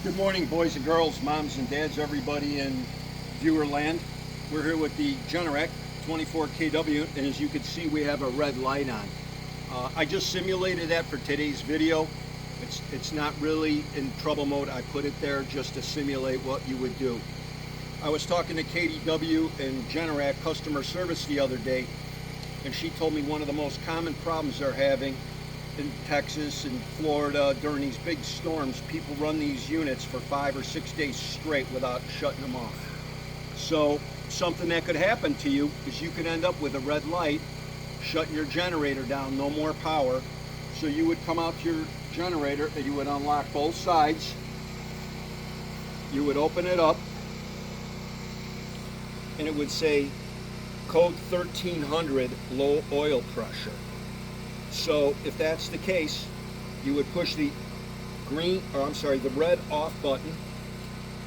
Good morning, boys and girls, moms and dads, everybody in viewer land. We're here with the Generac 24 kW, and as you can see, we have a red light on. I just simulated that for today's video. It's not really in trouble mode. I put it there just to simulate what you would do. I was talking to KDW and Generac customer service the other day, and she told me one of the most common problems they're having in Texas and Florida during these big storms, people run these units for 5 or 6 days straight without shutting them off. So something that could happen to you is you could end up with a red light, shutting your generator down, no more power. So you would come out to your generator and you would unlock both sides. You would open it up and it would say code 1300 low oil pressure. So if that's the case, you would push the the red off button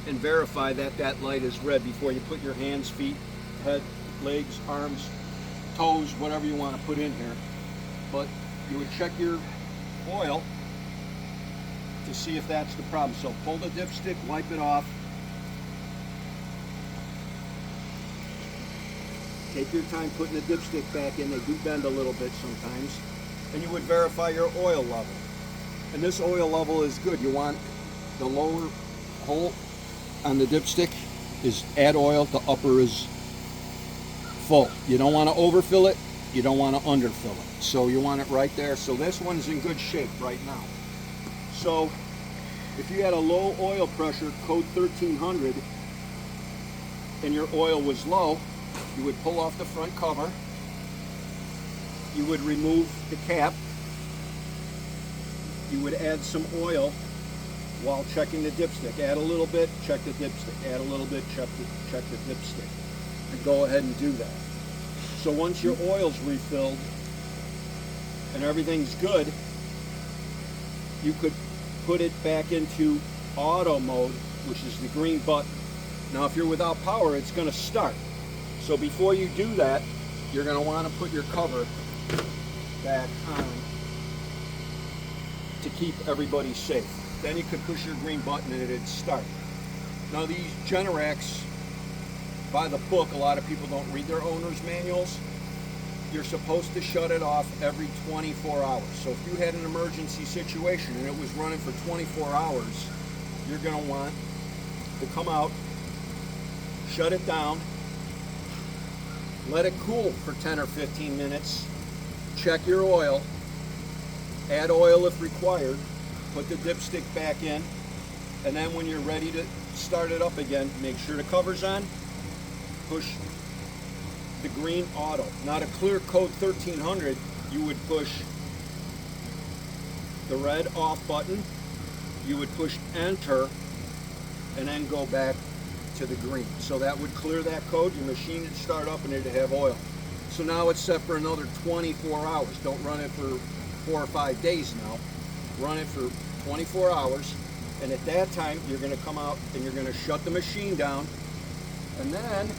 and verify that that light is red before you put your hands, feet, head, legs, arms, toes, whatever you want to put in here. But you would check your oil to see if that's the problem. So pull the dipstick, wipe it off. Take your time putting the dipstick back in. They do bend a little bit sometimes. And you would verify your oil level. And this oil level is good. You want the lower hole on the dipstick is add oil, the upper is full. You don't want to overfill it, you don't want to underfill it. So you want it right there. So this one's in good shape right now. So if you had a low oil pressure, code 1300, and your oil was low, you would pull off the front cover. You would remove the cap. You would add some oil while checking the dipstick. Add a little bit, check the dipstick. Add a little bit, check the dipstick. And go ahead and do that. So once your oil's refilled and everything's good, you could put it back into auto mode, which is the green button. Now if you're without power, it's going to start. So before you do that, you're going to want to put your cover back on to keep everybody safe. Then you could push your green button and it'd start. Now these Generacs, by the book, a lot of people don't read their owner's manuals. You're supposed to shut it off every 24 hours. So if you had an emergency situation and it was running for 24 hours, you're going to want to come out, shut it down, let it cool for 10 or 15 minutes, check your oil, add oil if required, put the dipstick back in, and then when you're ready to start it up again, make sure the cover's on, push the green auto. Now to clear code 1300, you would push the red off button, you would push enter, and then go back to the green. So that would clear that code, your machine would start up and it'd have oil. So now it's set for another 24 hours. Don't run it for 4 or 5 days now. Run it for 24 hours. And at that time, you're going to come out and you're going to shut the machine down. And then,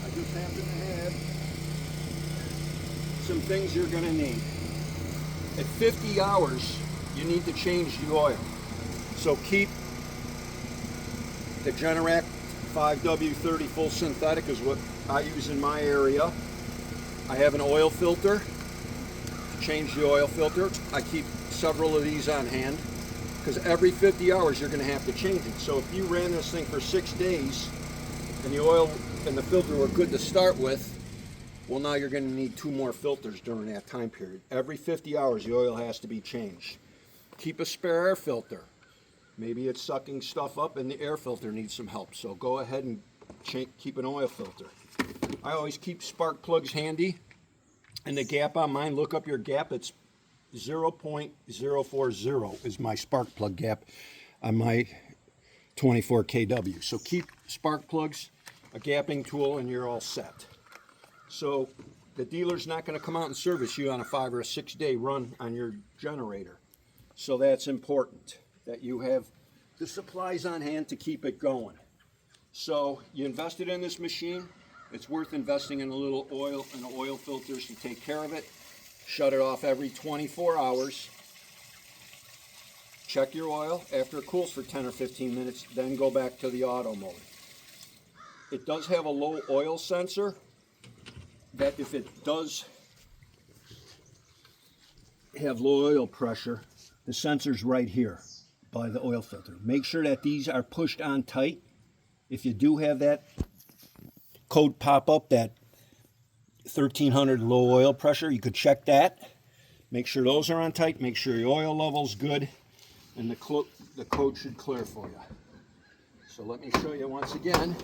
I just happen to have some things you're going to need. At 50 hours, you need to change the oil. So keep the Generac 5W30 full synthetic is what I use in my area. I have an oil filter to change the oil filter. I keep several of these on hand because every 50 hours you're going to have to change it. So if you ran this thing for 6 days and the oil and the filter were good to start with, well, now you're going to need 2 more filters during that time period. Every 50 hours the oil has to be changed. Keep a spare air filter. Maybe it's sucking stuff up and the air filter needs some help. So go ahead and keep an oil filter. I always keep spark plugs handy. And the gap on mine, look up your gap. It's 0.040 is my spark plug gap on my 24 kW. So keep spark plugs, a gapping tool, and you're all set. So the dealer's not going to come out and service you on a 5 or a 6 day run on your generator. So that's important, that you have the supplies on hand to keep it going. So you invested in this machine, it's worth investing in a little oil and oil filters to take care of it. Shut it off every 24 hours. check your oil. After it cools for 10 or 15 minutes, then go back to the auto mode. It does have a low oil sensor that if it does have low oil pressure, the sensor's right here by the oil filter. Make sure that these are pushed on tight. If you do have that code pop up, that 1300 low oil pressure, you could check that. Make sure those are on tight. Make sure your oil level's good, and the code should clear for you. So let me show you once again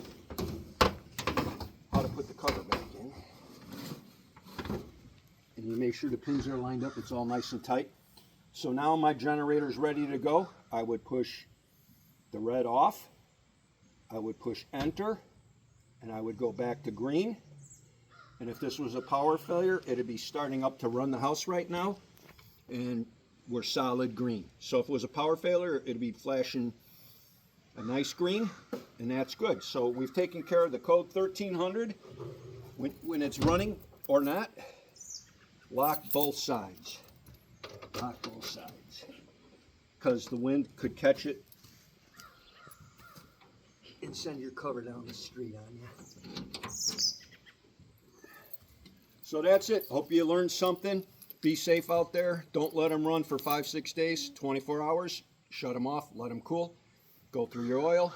how to put the cover back in. And you make sure the pins are lined up. It's all nice and tight. So now my generator's ready to go. I would push the red off. I would push enter, and I would go back to green. And if this was a power failure, it'd be starting up to run the house right now, and we're solid green. So if it was a power failure, it'd be flashing a nice green, and that's good. So we've taken care of the code 1300. When it's running or not, lock both sides. Lock both sides, because the wind could catch it and send your cover down the street on you. So that's it. Hope you learned something. Be safe out there. Don't let them run for 5-6 days, 24 hours. Shut them off, let them cool. Go through your oil,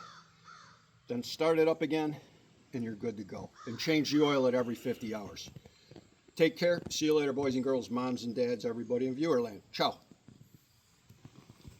then start it up again, and you're good to go. And change the oil at every 50 hours. Take care. See you later, boys and girls, moms and dads, everybody in Viewerland. Ciao.